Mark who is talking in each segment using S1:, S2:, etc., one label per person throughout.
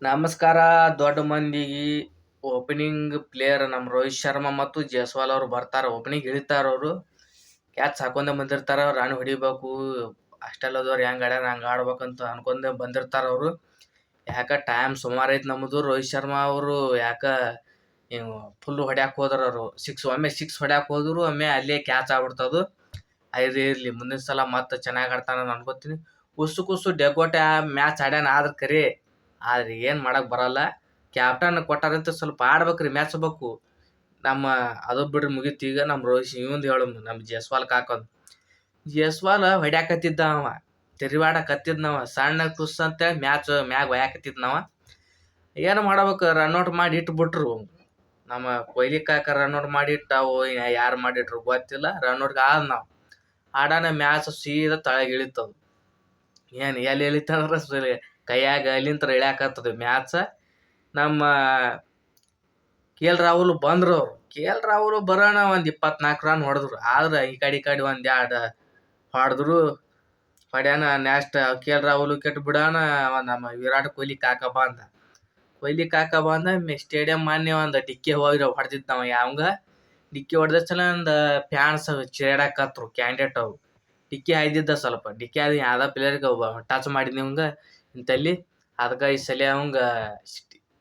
S1: ನಮಸ್ಕಾರ. ದೊಡ್ಡ ಮಂದಿಗೆ ಓಪನಿಂಗ್ ಪ್ಲೇಯರ್ ನಮ್ಮ ರೋಹಿತ್ ಶರ್ಮಾ ಮತ್ತು ಜೈಸ್ವಾಲ್ ಅವರು ಬರ್ತಾರ. ಓಪನಿಂಗ್ ಇಳಿತಾರ. ಅವರು ಕ್ಯಾಚ್ ಹಾಕೊಂಡೆ ಬಂದಿರ್ತಾರ. ರನ್ ಹೊಡಿಬೇಕು, ಅಷ್ಟೆಲ್ಲದವ್ರು ಹೆಂಗ್ ಆಡ್ಯಾರ ಹಂಗೆ ಆಡ್ಬೇಕಂತ ಅನ್ಕೊಂಡೆ ಬಂದಿರ್ತಾರ ಅವರು. ಯಾಕೆ ಟೈಮ್ ಸುಮಾರು ಐತೆ ನಮ್ಮದು. ರೋಹಿತ್ ಶರ್ಮಾ ಅವರು ಯಾಕೆ ಫುಲ್ ಹೊಡ್ಯಾಕೆ ಹೋದ್ರ ಅವರು. ಒಮ್ಮೆ ಸಿಕ್ಸ್ ಹೊಡ್ಯಾಕೆ ಹೋದ್ರು, ಒಮ್ಮೆ ಅಲ್ಲೇ ಕ್ಯಾಚ್ ಆಗ್ಬಿಡ್ತದು. ಐದು ಇರಲಿ, ಮುಂದಿನ ಸಲ ಮತ್ತೆ ಚೆನ್ನಾಗಿ ಆಡ್ತಾನ ಅನ್ಕೋತೀನಿ. ಕುಸು ಡೆಕೋಟೆ ಮ್ಯಾಚ್ ಆಡ್ಯಾನ ಆದ್ರೆ ಕರೆ, ಆದ್ರೆ ಏನು ಮಾಡಕ್ ಬರಲ್ಲ. ಕ್ಯಾಪ್ಟನ್ ಕೊಟ್ಟಾರಂತ ಸ್ವಲ್ಪ ಆಡ್ಬೇಕ್ರಿ, ಮ್ಯಾಚ್ ಬೇಕು. ನಮ್ಮ ಅದು ಬಿಡ್ರಿ ಮುಗೀತು. ಈಗ ನಮ್ಮ ರೋಹಿತ್ ಇವಂದು ಹೇಳು, ನಮ್ಮ ಜೈಸ್ವಾಲ್ ಕಾಕೋದು. ಜೈಸ್ವಾಲ್ ಹೊಡ್ಯಾಕತ್ತಿದ್ದ ಅವ, ತಿರುವಾಡಕತ್ತಿದ್ನವ ಸಣ್ಣ ಟುಸ್ ಅಂತೇಳಿ ಮ್ಯಾಗ ಒಯ್ಯಾಕತ್ತಿದ್ನವ. ಏನು ಮಾಡ್ಬೇಕು, ರನ್ಔಟ್ ಮಾಡಿ ಇಟ್ಬಿಟ್ರು. ನಮ್ಮ ಕೊಹ್ಲಿ ಕಾಕ ರನ್ಔಟ್ ಮಾಡಿ ಇಟ್ಟವು, ಯಾರು ಮಾಡಿಟ್ರು ಗೊತ್ತಿಲ್ಲ. ರನ್ಔಟ್ಗೆ ಆದ್ ನಾವು ಆಡಾನ ಮ್ಯಾಚ್ ಸೀದಾ ತಳಗೆ ಇಳಿತದು. ಏನು ಎಲ್ಲಿ ಇಳಿತಂದ್ರೆ ಕೈಯಾಗ ಅಲ್ಲಿಂತ್ರ ಇಳ್ಯಾಕತ್ತದ ಮ್ಯಾಚ್. ನಮ್ಮ KL ರಾಹುಲ್ ಬಂದ್ರು. ಅವರು KL ರಾಹುಲ್ ಬರೋಣ ಒಂದು 24 ರನ್ ಹೊಡೆದ್ರು. ಆದ್ರೆ ಈ ಕಡೆ ಒಂದು ಎರಡು ಹೊಡೆದ್ರು. ಹೊಡ್ಯಾನ ನೆಕ್ಸ್ಟ್ KL ರಾಹುಲ್ ಕೆಟ್ಟು ಬಿಡೋಣ. ನಮ್ಮ ವಿರಾಟ್ ಕೊಹ್ಲಿ ಕಾಕ ಬಂದ ಸ್ಟೇಡಿಯಂ ಮಾನ್ಯ ಒಂದು ಡಿಕ್ಕಿ ಹೊಡೆದಿದ್ದವ. ಯಾವಂಗ ಡಿಕ್ಕಿ ಹೊಡೆದ ಸಲ ಒಂದು ಫ್ಯಾನ್ಸ್ ಚೇಡಾಕತ್ರು. ಕ್ಯಾಂಡಿಡೇಟ್ ಅವು ಡಿಕ್ಕಿ ಹಾಯ್ದಿದ್ದ, ಸ್ವಲ್ಪ ಡಿಕ್ಕಿ ಆದ ಯಾವ್ದೋ ಪ್ಲೇಯರ್ಗೆ ಟಚ್ ಮಾಡಿದ್ನಿ ಅವಂಗ ಇಂತಲ್ಲಿ. ಅದಕ್ಕೆ ಈ ಸಲ ಅವಂಗ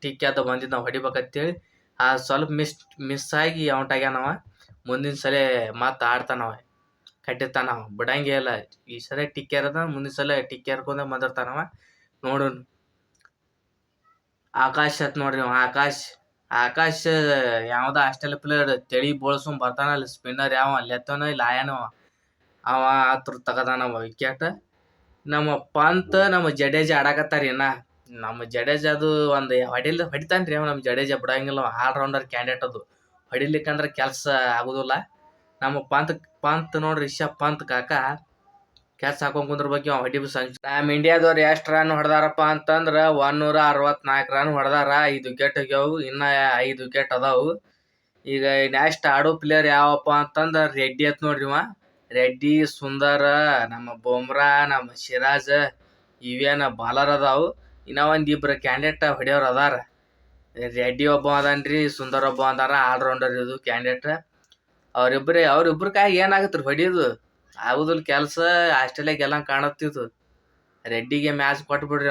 S1: ಟಿಕ್ಕಿ ಅದ ಬಂದಿದ್ದು ನಾವು ಹೊಡಿಬೇಕಂತೇಳಿ. ಆ ಸ್ವಲ್ಪ ಮಿಸ್ ಆಗಿ ಔಟ್ ಆಗ್ಯಾನವ. ಮುಂದಿನ ಸಲ ಮತ್ತೆ ಆಡ್ತಾನವ, ಕಟ್ಟಿತಾನವ, ಬಿಡಂಗೇ ಇಲ್ಲ. ಈ ಸಲ ಟಿಕ್ಕಿ ಇರದ, ಮುಂದಿನ ಸಲ ಟಿಕ್ಕಿ ಹರ್ಕೊಂಡ ಬಂದಿರ್ತಾನವ. ನೋಡೋಣ. ಆಕಾಶ್ ಅತ್ ನೋಡ್ರಿ, ಆಕಾಶ್ ಯಾವ್ದ ಆಸ್ಟ್ರೇಲಿಯಾ ಪ್ಲೇಯರ್ ತಳಿ ಬೋಳ್ಸ್ಕೊಂಡ್ ಬರ್ತಾನಲ್ಲ, ಸ್ಪಿನ್ನರ್ ಯಾವ ಲೆತ್ತನೋ ಇಲ್ಲ ಆಯನವ, ಅವ ಹತ್ರ ತಗದಾನವ ವಿಕೆಟ್. ನಮ್ಮ ಪಂತ್ ನಮ್ಮ ಜಡೇಜಾ ಆಡಾಕತ್ತಾರ. ನಮ್ಮ ಜಡೇಜಾದು ಒಂದು ಹೊಡಿತಾನ್ರಿ ಅವ. ನಮ್ಮ ಜಡೇಜಾ ಬಿಡಂಗಿಲ್ಲ, ಆಲ್ರೌಂಡರ್ ಕ್ಯಾಂಡಿಡೇಟ್ ಅದು. ಹೊಡಿಲಿಕ್ಕಂದ್ರೆ ಕೆಲಸ ಆಗುದಿಲ್ಲ. ನಮ್ಮ ಪಂತ್ ನೋಡ್ರಿ, ರಿಷಬ್ ಪಂತ್ ಕಾಕ ಕ್ಯಾಚ್ ಹಾಕೊಂಡ್ ಕುಂದ್ರ ಬಗ್ಗೆ ಹೊಡಿಬ ಸಂಚ. ನಮ್ಮ ಇಂಡಿಯಾದವ್ರು ಎಷ್ಟು ರನ್ ಹೊಡೆದಾರಪ್ಪ ಅಂತಂದ್ರೆ 164 ರನ್ ಹೊಡೆದಾರ. 5 ವಿಕೆಟ್ ಹೋಗ್ಯಾವು, ಇನ್ನ 5 ವಿಕೆಟ್ ಅದಾವು. ಈಗ ನೆಕ್ಸ್ಟ್ ಆಡೋ ಪ್ಲೇಯರ್ ಯಾವಪ್ಪ ಅಂತಂದ್ರೆ ರೆಡ್ಡಿ ಅತ್ ನೋಡ್ರಿ. ರೆಡ್ಡಿ, ಸುಂದರ್, ನಮ್ಮ ಬುಮ್ರಾ, ನಮ್ಮ ಸಿರಾಜ್ ಇವೇನ ಬಾಲರ್ ಅದಾವು. ಇನ್ನ ಒಂದಿಬ್ರು ಕ್ಯಾಂಡಿಡೇಟ್ ಹೊಡಿಯೋರು ಅದಾರ. ರೆಡ್ಡಿ ಒಬ್ಬ ಅದನ್ರಿ, ಸುಂದರ್ ಒಬ್ಬ ಅದಾರ. ಆಲ್ರೌಂಡರ್ ಇದು ಕ್ಯಾಂಡಿಡೇಟ್. ಅವ್ರಿಬ್ರ ಕಾಯಿ ಏನಾಗತ್ರಿ ಹೊಡಿಯೋದು ಆಗುದಿಲ್ಲ ಕೆಲಸ. ಆಸ್ಟ್ರೇಲಿಯಾ ಗೆಲ್ಲ ಕಾಣತ್ತಿದ್ದು. ರೆಡ್ಡಿಗೆ ಮ್ಯಾಚ್ ಕೊಟ್ಬಿಡ್ರಿ.